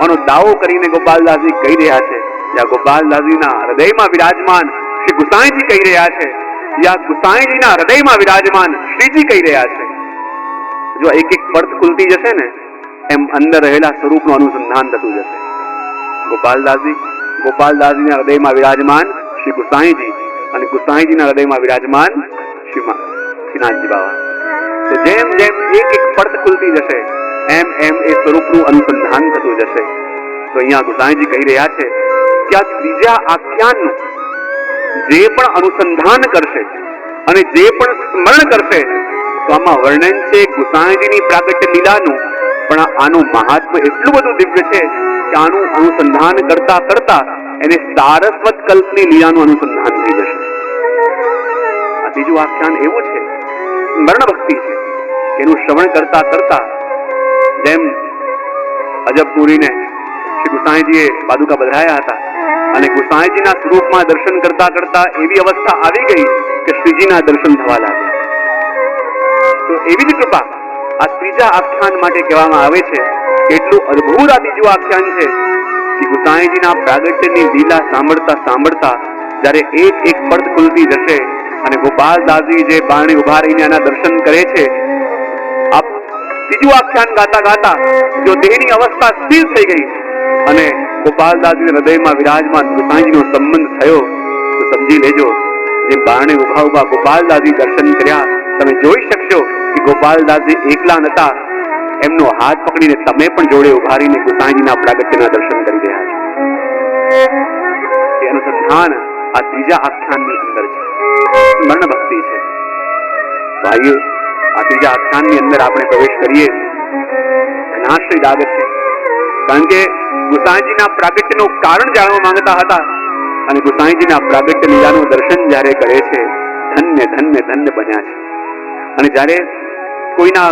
આનો દાવો કરીને ગોપાલદાસજી કહી રહ્યા છે, જ્યાં ગોપાલદાસજીના હૃદયમાં વિરાજમાન શ્રી ગુસાઈજી કહી રહ્યા છે, યા ગુસાઈજીના હૃદયમાં વિરાજમાન શ્રીજી કહી રહ્યા છે. જો એક એક પડત ખુલતી જશે ને એમ અંદર રહેલા સ્વરૂપનું અનુસંધાન થતું જશે. ગોપાલદાસજીના હૃદયમાં વિરાજમાન શ્રી ગુસાઈજી અને ગુસાઈજીના હૃદયમાં વિરાજમાન શ્રીનાથજી બાબા. તો જેમ જેમ એક એક પડત ખુલતી જશે એમ એમ એ સ્વરૂપનું અનુસંધાન થતું જશે. તો અહીંયા ગુસાઈજી કહી રહ્યા છે કે આ ત્રીજા આખ્યાનનું જે પણ અનુસંધાન કરશે અને જે પણ સ્મરણ કરશે તો આમાં વર્ણન છે ગુસાઈજીની પ્રાગટ્ય લીલાનું, પણ આનું મહાત્મ્ય એટલું બધું દિવ્ય છે કે આનું અનુસંધાન કરતા કરતા એને સારસ્વત કલ્પની લીલાનું અનુસંધાન થઈ જશે. આ ત્રીજું આખ્યાન એવું છે, સ્મરણ ભક્તિ છે, એનું શ્રવણ કરતા કરતા જેમ અજબપુરીને શ્રી ગુસાઈજીએ પાદુકા બધાયા હતા અને ગુસાઈજીના સ્વરૂપમાં દર્શન કરતા કરતા એવી અવસ્થા આવી ગઈ કે શ્રીજીના દર્શન થવા લાગ્યા. તો એવી જ કૃપા આ ત્રીજા આખ્યાન માટે કહેવામાં આવે છે. એટલું અદ્ભુત આ ત્રીજું આખ્યાન છે કે ગુસાઈજીના પ્રાગટ્યની લીલા સાંભળતા સાંભળતા જ્યારે એક એક પડત ખુલતી જશે અને ગોપાલદાસજી જે બારણે ઉભા રહીને આના દર્શન કરે છે, આ ત્રીજું આખ્યાન ગાતા ગાતા જો દેહની અવસ્થા સ્થિર થઈ ગઈ અને ગોપાલદાસજી હૃદયમાં વિરાજમાન ગુસાઈજીનો સંબંધ થયો તો સમજી લેજો જે બારણે ઉભા ઉભા ગોપાલદાસજી દર્શન કર્યા તમે જોઈ શકશો કે ગોપાલદાસજી એકલા નતા, એમનો હાથ પકડીને તમે પણ જોડે ઉભા રહીને ગુસાઈજીના પ્રાગટ્યના દર્શન કરી રહ્યા છો. એ અનુસંધાન આ ત્રીજા આખ્યાનની અંદર છે, સ્મરણ ભક્તિ છે. ભાઈએ આ ત્રીજા આખ્યાનની અંદર આપણે પ્રવેશ કરીએ. ધનાશ્રી રાગ છે, કારણ કે ગુસાઈજીના પ્રાગટ્યનું કારણ જાણવા માંગતા હતા અને ગુસાઈજીના પ્રાગટ્ય લીલાનું દર્શન જ્યારે કરે છે ધન્ય ધન્ય ધન્ય બન્યા છે. અને જ્યારે કોઈના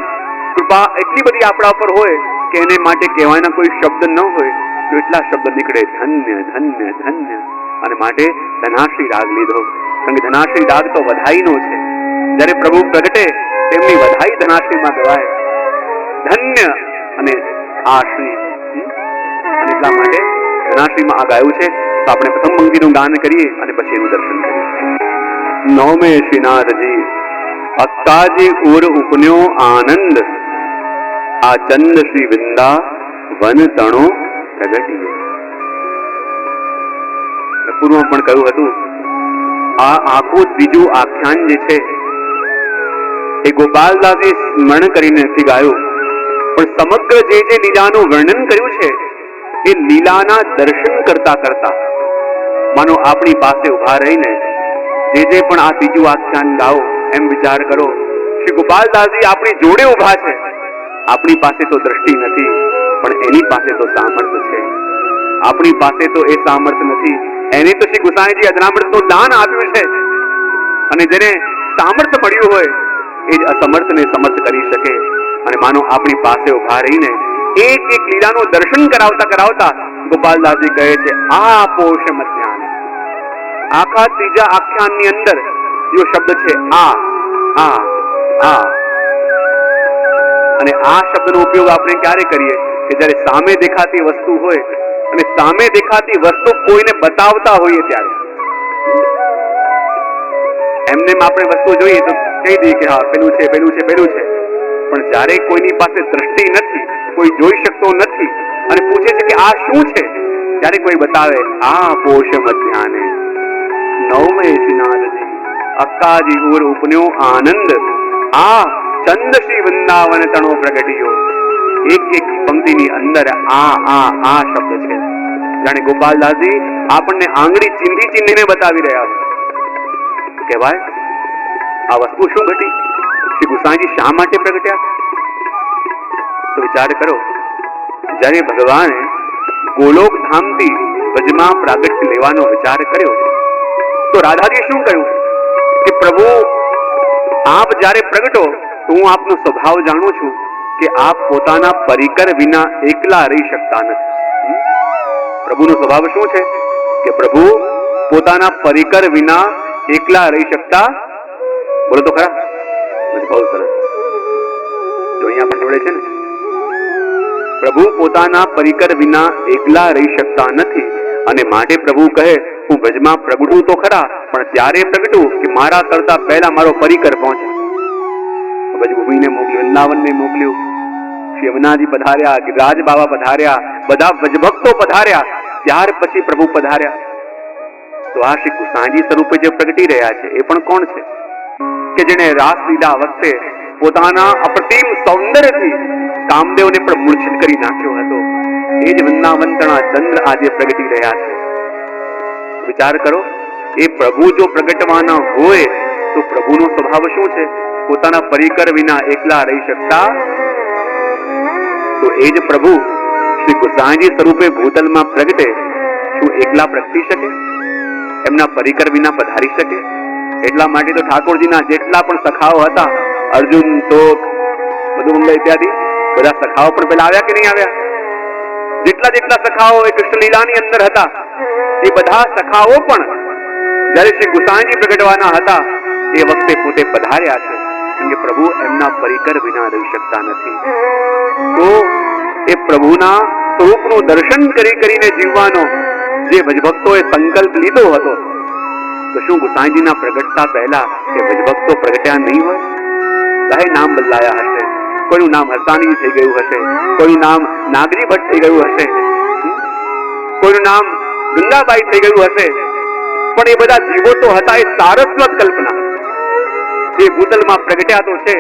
કૃપા એટલી બધી આપણા ઉપર હોય કે એને માટે કહેવાના કોઈ શબ્દ ન હોય તો એટલા શબ્દ નીકળે, ધન્ય ધન્ય ધન્ય. અને માટે ધનાશ્રી રાગ લીધો, કારણ કે ધનાશ્રી રાગ તો વધાઈનો છે. જ્યારે પ્રભુ પ્રગટે તેમની વધાઈ ધનાશ્રીમાં ગવાય, ધન્ય અને આશ્રી. અને એટલા માટે ધનાશ્રીમાં આ ગાયું છે. તો આપણે પ્રથમ પંક્તિનું ગાન કરીએ અને પછી એનું દર્શન કરીએ. નવમે શ્રીનાથજી અક્કાજી ઉર ઉપન્યો આનંદ, આ ચંદ શ્રી વૃંદા વન તણો પ્રગટીએ. પૂર્વમાં પણ કહ્યું હતું આ આખું ત્રીજું આખ્યાન જે છે એ ગોપાલદાસજી સ્મરણ કરીને નથી ગાયું, પણ સમગ્ર જે જે લીલાનું વર્ણન કર્યું છે એ લીલાના દર્શન કરતા કરતા માનો આપણી પાસે ઉભા રહીને જે જે પણ આ ત્રીજું આખ્યાન ગાઓ એમ વિચાર કરો શ્રી ગોપાલદાસજી આપણી જોડે ઉભા છે. આપણી પાસે તો દ્રષ્ટિ નથી પણ એની પાસે તો સામર્થ્ય છે. આપણી પાસે તો એ સામર્થ્ય નથી, એને તો શ્રી ગુસાઈજી અજનામૃતનું દાન આપ્યું છે. અને જેને સામર્થ્ય મળ્યું હોય એ જ અસમર્થને સમર્થ કરી શકે. અને માનો આપણી પાસે ઉભા રહીને એક એક લીલાનું દર્શન કરાવતા કરાવતા ગોપાલદાસજી કહે છે આ પોષ મધ્યાન. આખા ત્રીજા આખ્યાનની અંદર જો શબ્દ છે આ આ આ, અને આ શબ્દનો ઉપયોગ આપણે ક્યારે કરીએ કે જ્યારે સામે દેખાતી વસ્તુ હોય અને સામે દેખાતી વસ્તુ કોઈને બતાવતા હોઈએ ત્યારે. એમને આપણે વસ્તુ જોઈએ તો કહી દઈએ કે હા પેલું છે પેલું છે પેલું છે, પણ જ્યારે કોઈની પાસે દ્રષ્ટિ નથી, કોઈ જોઈ શકતો નથી અને પૂછે છે કે આ શું છે, ત્યારે કોઈ બતાવે આ પોષ મધ્યાને નવમે શ્રીનાથજી અક્કાજી ઉર ઉપન્યો આનંદ, આ ચંદ શ્રી વૃંદાવન તણો પ્રગટ્યો. એક એક પંક્તિની અંદર આ આ આ શબ્દ છે. જાણે ગોપાલદાસજી આપણને આંગળી ચીંધી ચીંધીને બતાવી રહ્યા છે. કહેવાય આ વસ્તુ શું ઘટી, શ્રી ગુસાઈજી શા માટે પ્રગટ્યા? તો વિચાર કરો, જ્યારે ભગવાને ગોલોક ધામથી વ્રજમાં પ્રાગટ્ય લેવાનો વિચાર કર્યો તો રાધાજીએ શું કહ્યું કે પ્રભુ આપ જ્યારે પ્રગટો તો હું આપનો સ્વભાવ જાણું છું કે આપ પોતાના પરિકર વિના એકલા રહી શકતા નથી. પ્રભુનો સ્વભાવ શું છે કે પ્રભુ પોતાના પરિકર વિના એકલા રહી શકતા, બોલો તો ખરા, બહુ સરસ. જો અહીંયા પણ જોડે છે ને પ્રભુ પોતાના પરિકર વિના એકલા રહી શકતા નથી અને માટે પ્રભુ કહે હું વ્રજમાં પ્રગટું તો ખરા પણ ત્યારે પ્રગટું કે મારા કરતા પહેલા મારો પરિકર પહોંચે. વ્રજભૂમિને મોકલ્યું, વૃંદાવનને મોકલ્યું, શ્રી યમુનાજી પધાર્યા, ગિરિરાજ બાબા પધાર્યા, બધા વ્રજભક્તો પધાર્યા, ત્યાર પછી પ્રભુ પધાર્યા. તો આ શ્રી કૃષ્ણજી સ્વરૂપે જે પ્રગટી રહ્યા છે એ પણ કોણ છે કે જેને રાસ લીધા વખતે પોતાના અપ્રતિમ સૌંદર્યથી કામદેવને પણ મૂર્છિત કરી નાખ્યો હતો. એ જ વૃંદાવનના ચંદ્ર આજે પ્રગટી રહ્યા છે. વિચાર કરો, એ પ્રભુ જો પ્રગટવાના હોય તો પ્રભુનો સ્વભાવ શું છે? પોતાના પરિકર વિના એકલા રહી શકતા. તો એ જ પ્રભુ શ્રી કૃષ્ણજી સ્વરૂપે ભૂતલમાં પ્રગટે શું એકલા પ્રગટી શકે? એમના પરિકર વિના પધારી શકે? એટલા માટે તો ઠાકોરજીના જેટલા પણ સખાઓ હતા, અર્જુન, તોક, મધુમંગલ ઇત્યાદિ, બધા સખાઓ પણ પેલા આવ્યા કે નહીં આવ્યા? જેટલા સખાઓ એ કૃષ્ણ લીલાની અંદર હતા એ બધા સખાઓ પણ જ્યારે શ્રી કૃષ્ણજી પ્રગટવાના હતા એ વખતે પોતે પધાર્યા છે. કેમ કે પ્રભુ એમના પરિકર વિના રહી શકતા નથી. તો એ પ્રભુના સ્વરૂપનું દર્શન કરીને જીવવાનો જે ભજભક્તોએ સંકલ્પ લીધો હતો, તો શું ગુસાઈજીના પ્રગટતા પહેલા એ ભજભક્તો પ્રગટ્યા નહીં હોય? ચાહે નામ બદલાયા હશે, કોઈનું નામ હરસાણી થઈ ગયું હશે, કોઈનું નામ નાગરી ભટ્ટ થઈ ગયું હશે, કોઈનું નામ ગંગાબાઈ થઈ ગયું હશે, પણ એ બધા જીવો તો હતા એ સારસ્વત કલ્પના જે ભૂતલમાં પ્રગટ્યા તો છે.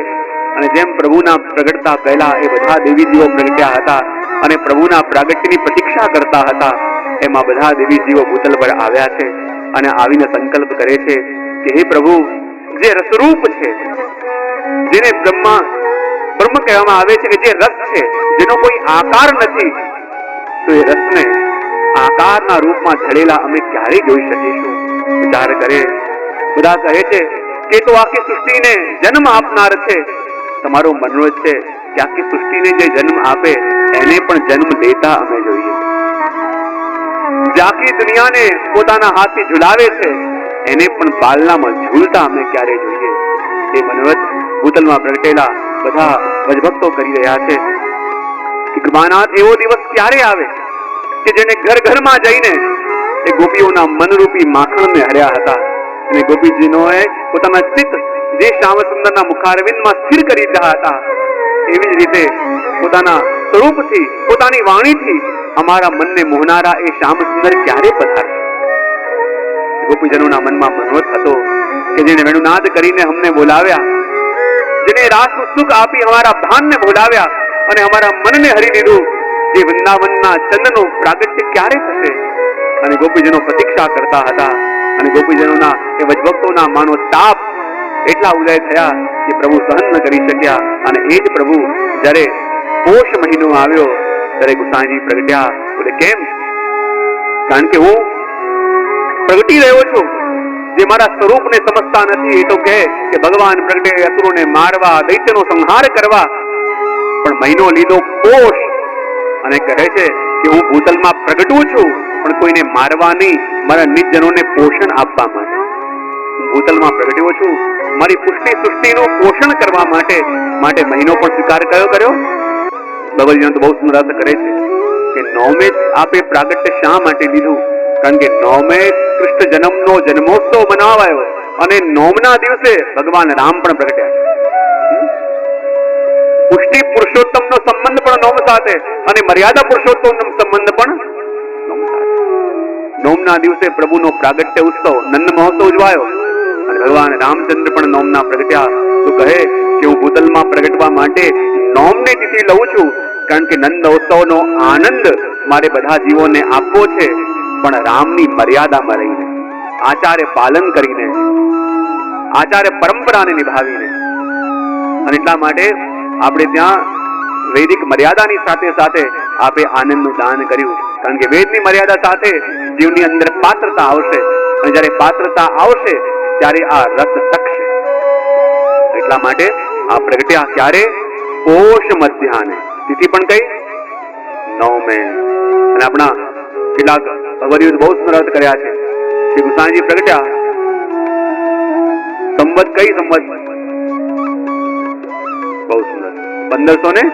અને જેમ પ્રભુના પ્રગટતા પહેલા એ બધા દેવીજીઓ પ્રગટ્યા હતા અને પ્રભુના પ્રાગટ્યની પ્રતીક્ષા કરતા હતા, એમાં બધા દેવીજીઓ ભૂતલ પર આવ્યા છે અને આવીને સંકલ્પ કરે છે કે હે પ્રભુ, જે રસરૂપ છે, જેને બ્રહ્મ કહેવામાં આવે છે, કે જે રસ છે જેનો કોઈ આકાર નથી, તો એ રસને આકારના રૂપમાં ઢળેલા અમે ક્યારે જોઈ શકીશું? વિચાર કરે. બધા કહે છે કે તો આખી સૃષ્ટિને જન્મ આપનાર છે. તમારો મનોરથ છે કે આખી સૃષ્ટિને જે જન્મ આપે એને પણ જન્મ દેતા અમે જોઈએ. જે આખી દુનિયાને પોતાના હાથથી ઝુલાવે છે એને પણ પાલનામાં ઝૂલતા અમે ક્યારે જોઈએ? એ મનોરથ ભૂતલમાં પ્રગટેલા બધા ભજભક્તો કરી રહ્યા છે. કૃપાનાથ એવો દિવસ ક્યારે આવે કે જેને ઘર ઘરમાં જઈને એ ગોપીઓના મનરૂપી માખણને હર્યા હતા અને ગોપીજીનોએ પોતાના ચિત્ત જે શ્યામસુંદરના મુખારવિંદમાં સ્થિર કરી દીધા હતા, એવી જ રીતે પોતાના સ્વરૂપથી, પોતાની વાણીથી અમારા મનને મોહનારા એ શ્યામસુંદર ક્યારે પધારશે? ગોપીજનોના મનમાં મનોરથ હતો કે જેને વેણુનાદ કરીને અમને બોલાવ્યા, જેને રાસનું સુખ આપી અમારા ભાનને બોલાવ્યા અને અમારા મનને હરી લીધું, જે વૃંદાવનના ચંદ્રનું પ્રાગટ્ય ક્યારે થશે? અને ગોપીજનો પ્રતીક્ષા કરતા હતા અને ગોપીજનોના એ વજભક્તોના માનો તાપ એટલા ઉદય થયા કે પ્રભુ સહન ન કરી શક્યા. અને એ જ પ્રભુ જ્યારે પોષ મહિનો આવ્યો ત્યારે ગુસાઈજી પ્રગટ્યા. બોલે કેમ? કારણ કે હું પ્રગટી રહ્યો છું. જે મારા સ્વરૂપને સમજતા નથી એ તો કહે કે ભગવાન પ્રગટે અસુરોને મારવા, દૈત્યનો સંહાર કરવા, પણ મહિનો લીધો પોષ અને કહે છે કે હું ભૂતલમાં પ્રગટું છું પણ કોઈને મારવા નહીં, મારા નિજજનોને પોષણ આપવા માટે હું ભૂતલમાં પ્રગટ્યો છું. મારી પુષ્ટિ સૃષ્ટિનું પોષણ કરવા માટે મહિનો પણ સ્વીકાર કર્યો. બાબાજી તો બહુ સુંદર અર્થ કરે છે કે નવમે આપે પ્રાગટ્ય શા માટે લીધું? કારણ કે નવમે કૃષ્ણ જન્મનો જન્મોત્સવ મનાવાયો અને નવમના દિવસે ભગવાન રામ પણ પ્રગટ્યા છે. પુષ્ટિ પુરુષોત્તમનો સંબંધ પણ નવમ સાથે અને મર્યાદા પુરુષોત્તમનો સંબંધ પણ નવમ સાથે. નવમના દિવસે પ્રભુનો પ્રાગટ્ય ઉત્સવ નંદ મહોત્સવ ઉજવાયો અને ભગવાન રામચંદ્ર પણ નવમના પ્રગટ્યા. તો કહે કે હું ભૂતલમાં પ્રગટવા માટે નવમની તિથિ લઉં છું, કારણ કે નંદ ઉત્સવનો આનંદ મારે બધા જીવોને આપવો છે, પણ રામની મર્યાદામાં રહીને, આચાર્ય પાલન કરીને, આચાર્ય પરંપરાને નિભાવીને. અને એટલા માટે આપણે ત્યાં વૈદિક મર્યાદાની સાથે સાથે આપે આનંદનું દાન કર્યું. કારણ કે વેદની મર્યાદા સાથે જીવની અંદર પાત્રતા આવશે અને જ્યારે પાત્રતા આવશે ત્યારે આ રસ ટકશે. એટલા માટે આ પ્રગટ્યા ક્યારે? પોષ મધ્યાહને. તિથિ પણ કઈ? નવમે. અને આપણા કેટલાક અવર્યુદ્ધ બહુ સુંદર અર્થ કર્યા છે. શ્રી ગુસાઈજી પ્રગટ્યા સંવત કઈ સંવત? બહુ સુંદર. 1570.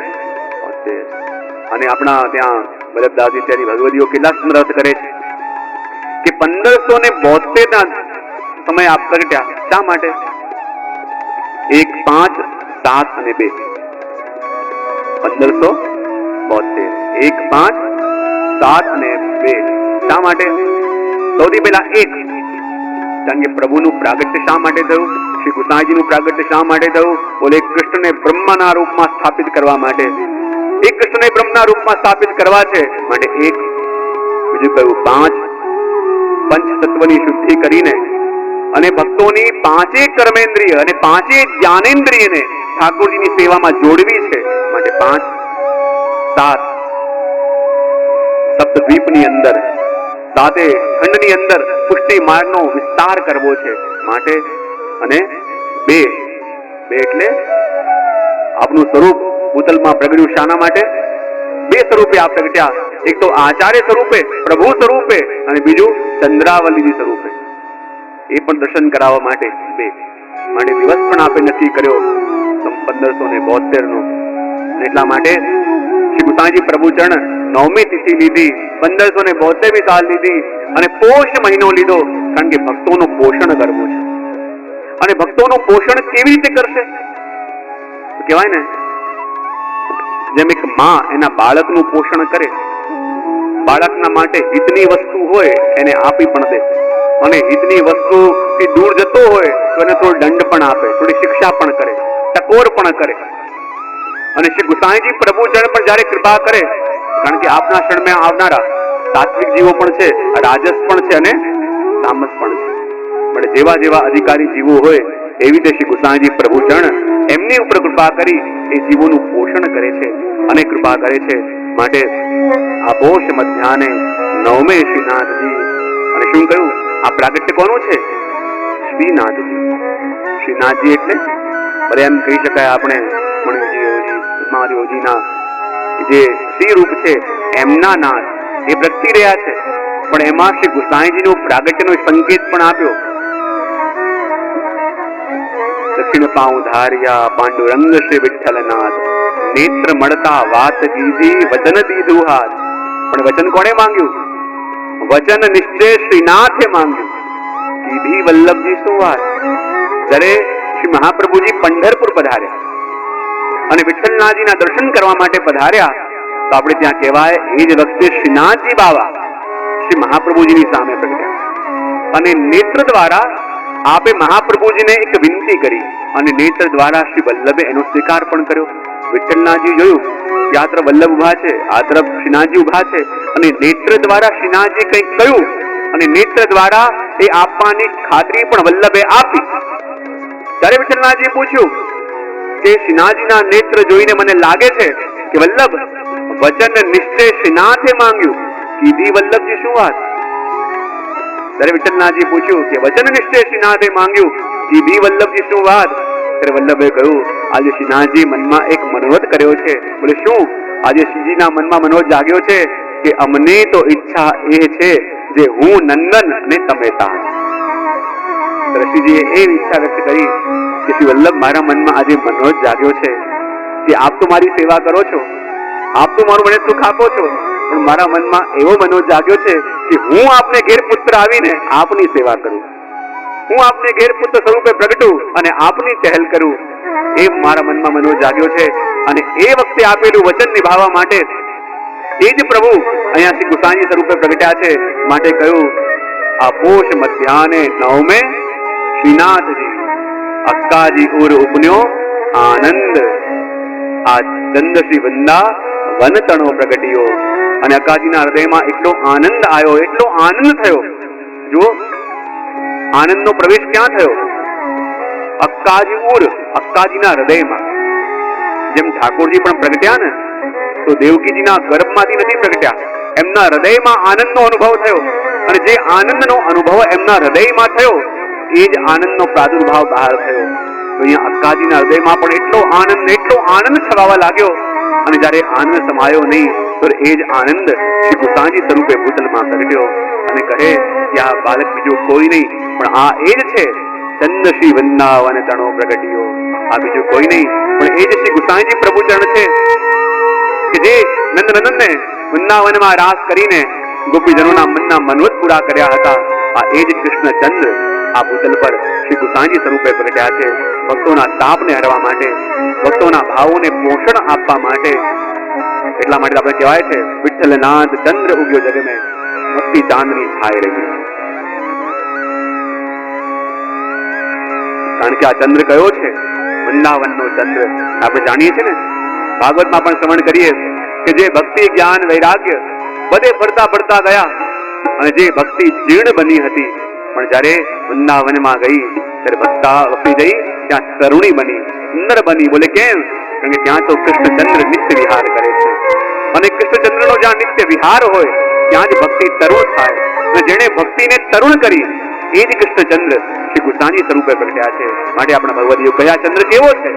અને આપણા ત્યાં વલ્લભદાસ ઇત્યાદિ ભગવદીઓ કેટલા સુંદર અર્થ કરે છે કે 1572 સમય આપ પ્રગટ્યા. શા માટે? 1, 5, 7 અને 2. 1572 1, 5, 7 અને 2. શા માટે? સૌથી પહેલા 1, કારણ કે પ્રભુનું પ્રાગટ્ય શા માટે થયું? શ્રી ગુસાઈજીનું પ્રાગટ્ય શા માટે થયું? બોલે કૃષ્ણને બ્રહ્મના રૂપમાં સ્થાપિત કરવા માટે. એક કૃષ્ણને બ્રહ્મના રૂપમાં સ્થાપિત કરવા છે માટે 1. બીજું કયું? 5, પંચ તત્વની શુદ્ધિ કરીને અને ભક્તોની 5 કર્મેન્દ્રિય અને 5 જ્ઞાનેન્દ્રિયને ઠાકોરજીની સેવામાં જોડવી છે માટે 5. 7, સપ્તદ્વીપની અંદર 7 ખંડની અંદર પુષ્ટિ માર્ગનો વિસ્તાર કરવો છે માટે. અને 2 એટલે આપનું સ્વરૂપ ભૂતલમાં પ્રગટ્યું. શાના માટે? 2 સ્વરૂપે આપ પ્રગટ્યા. એક તો આચાર્ય સ્વરૂપે, પ્રભુ સ્વરૂપે, અને બીજું ચંદ્રાવલી સ્વરૂપે. એ પણ દર્શન કરાવવા માટે 2. માટે દિવસ પણ આપે નક્કી કર્યો 1572 નો. એટલા માટે શ્રી ગુસાઈજી પ્રભુચરણ 9મી તિથિ લીધી, 1572મી સાલ લીધી અને પોષ મહિનો લીધો. કારણ કે ભક્તોનું પોષણ કરવું છે. અને ભક્તોનું પોષણ કેવી રીતે કરશે? કહેવાય ને, જેમ એક માં એના બાળકનું પોષણ કરે, બાળકના માટે હિતની વસ્તુ હોય એને આપી પણ દે, અને હિતની વસ્તુથી દૂર જતો હોય તો એને થોડો દંડ પણ આપે, થોડી શિક્ષા પણ કરે, ટકોર પણ કરે. અને શ્રી ગુસાઈજી પ્રભુચરણ પણ જયારે કૃપા કરે, કારણ કે આપના શરણમાં આવનારા સાત્વિક જીવો પણ છે, રાજસ પણ છે અને તામસ પણ છે. પણ જેવા જેવા અધિકારી જીવો હોય એવી રીતે શ્રી ગુસાઈજી પ્રભુચરણ એમની ઉપર કૃપા કરી એ જીવોનું પોષણ કરે છે અને કૃપા કરે છે. માટે આ પોષ મધ્યાને 9મે શ્રીનાથજી. અને શું કહ્યું? આ પ્રાગટ્ય કોનું છે? શ્રીનાથજી. શ્રીનાથજી એટલે ભલે એમ કહી શકાય આપણે મહાદેવજીના જે શ્રી રૂપ છે એમના નાથ એ પ્રગટી રહ્યા છે, પણ એમાં શ્રી ગુસાઈજીનો પ્રાગટ્યનો સંકેત પણ આપ્યો. દક્ષિણ પાઉ ધાર્યા પાંડુરંગ શ્રી વિઠ્ઠલનાથ, નેત્ર મળતા વાત કીધી વચન દીધું હાથ. પણ વચન કોણે માંગ્યું? વચન નિશ્ચય શ્રીનાથે માંગ્યું. કીધી વલ્લભજી શું વાત? જ્યારે શ્રી મહાપ્રભુજી પંઢરપુર પધાર્યા અને વિઠ્ઠલનાથજીના દર્શન કરવા માટે પધાર્યા તો આપણે ત્યાં કહેવાય એ જ વખતે શ્રીનાથજી બાવા શ્રી મહાપ્રભુજીની સામે પ્રગટ્યા અને નેત્ર દ્વારા આપે મહાપ્રભુજીને એક વિનંતી કરી અને નેત્ર દ્વારા શ્રી વલ્લભે એનો સ્વીકાર પણ કર્યો. વિઠ્ઠલનાથજી જોયું કે આ તરફ વલ્લભ ઉભા છે, આ તરફ શ્રીનાથજી ઉભા છે, અને નેત્ર દ્વારા શ્રીનાથજી કંઈક કહ્યું અને નેત્ર દ્વારા એ આપવાની ખાતરી પણ વલ્લભે આપી. ત્યારે વિઠ્ઠલનાથજી પૂછ્યું કે શ્રીનાથજીના નેત્ર જોઈને મને લાગે છે કે વલ્લભ વચન નિશ્ચય શ્રીનાથે માંગ્યું, કીધી વલ્લભજી શું વાત? ત્યારે વિઠ્ઠલનાથજી પૂછ્યું કે વચન નિશ્ચય શ્રીનાથે માંગ્યું, કીધી વલ્લભજી શું વાત? ત્યારે વલ્લભે કહ્યું આજે શ્રીનાથજી મનમાં એક મનોરથ કર્યો છે. બોલે શું? આજે શ્રીજીના મનમાં મનોરથ જાગ્યો છે કે અમને તો ઈચ્છા એ છે જે હું નંદન અને તમે તાન. શ્રીજીએ એ ઈચ્છા વ્યક્ત કરી કે શ્રી વલ્લભ મારા મનમાં આજે મનોરથ જાગ્યો છે કે આપ તો મારી સેવા કરો છો, આપ તો મારું મને સુખ આપો છો, પણ મારા મનમાં એવો મનોરથ જાગ્યો છે કે હું આપને ઘેર પુત્ર આવીને આપની સેવા કરું, હું આપને ઘેર પુત્ર સ્વરૂપે પ્રગટું અને આપની ચહેલ કરું. એ મારા મનમાં મનોરથ જાગ્યો છે. અને એ વખતે આપેલું વચન નિભાવવા માટે એ જ પ્રભુ અહીંયા શ્રી ગુસાઈજી સ્વરૂપે પ્રગટ્યા છે. માટે કહ્યું આ પોષ મધ્યાને 9મે શ્રીનાથજી અક્કાજી ઉર ઉપન્યો આનંદ. આ ચંદ શ્રી વંદા વન તણો પ્રગટ્યો અને અક્કાજીના હૃદયમાં એટલો આનંદ આવ્યો, એટલો આનંદ થયો. જુઓ આનંદનો પ્રવેશ ક્યાં થયો? અક્કાજી ઉર, અક્કાજીના હૃદયમાં. જેમ ઠાકોરજી પણ પ્રગટ્યા ને તો દેવકીજીના ગર્ભમાંથી નથી પ્રગટ્યા, એમના હૃદયમાં આનંદનો અનુભવ થયો. અને જે આનંદનો અનુભવ એમના હૃદયમાં થયો એ જ આનંદનો પ્રાદુર્ભાવ બહાર થયો. તો અહીંયા અક્કાજીના હૃદયમાં પણ એટલો આનંદ છવાવા લાગ્યો. અને જયારે આનંદ સમાયો નહીં તો એ જ આનંદ શ્રી ગુસાઈજી સ્વરૂપે ભૂતલમાં પ્રગટ્યો અને કહે કે આ બાળક બીજો કોઈ નહીં પણ આ એ જ છે ચંદ શ્રી વૃંદાવન તણો પ્રગટ્યો. આ બીજું કોઈ નહીં પણ એ જ શ્રી ગુસાઈજી પ્રભુચરણ છે. કે જે નંદનંદન ને વૃંદાવનમાં રાસ કરીને ગોપીજનોના મનના મનોરથ પૂરા કર્યા હતા, આ એ જ કૃષ્ણચંદ્ર આ ભૂતલ પર શ્રી ગુસાઈજી સ્વરૂપે પ્રગટ્યા છે, ભક્તોના તાપને હરવા માટે, ભક્તોના ભાવોને પોષણ આપવા માટે. એટલા માટે આપણે કહેવાય છે વિઠ્ઠલનાથ ચંદ્ર ઉગ્યો જગ મેં, ભક્તિ ચાંદની છાઈ રહી. કારણ કે આ ચંદ્ર કયો છે? વૃંદાવનનો ચંદ્ર. આપણે જાણીએ છીએ ને, ભાગવતમાં પણ શ્રવણ કરીએ કે જે ભક્તિ જ્ઞાન વૈરાગ્ય બધે ફરતા ફરતા ગયા અને જે ભક્તિ જીર્ણ બની હતી, પણ જ્યારે વૃંદાવનમાં ગઈ ત્યારે ભક્તિ જઈ ત્યાં તરુણી બની, સુંદર બની. બોલે કેમ? કારણ કે ત્યાં તો કૃષ્ણચંદ્ર નિત્ય વિહાર કરે છે અને કૃષ્ણચંદ્રનો જ્યાં નિત્ય વિહાર હોય ત્યાં જ ભક્તિ તરુણ થાય. અને જેણે ભક્તિને તરુણ કરી એ જ કૃષ્ણચંદ્ર શ્રી ગુસાઈજી સ્વરૂપે પ્રગટ્યા છે. માટે આપણા ભગવદીઓ કયા ચંદ્ર કેવો છે?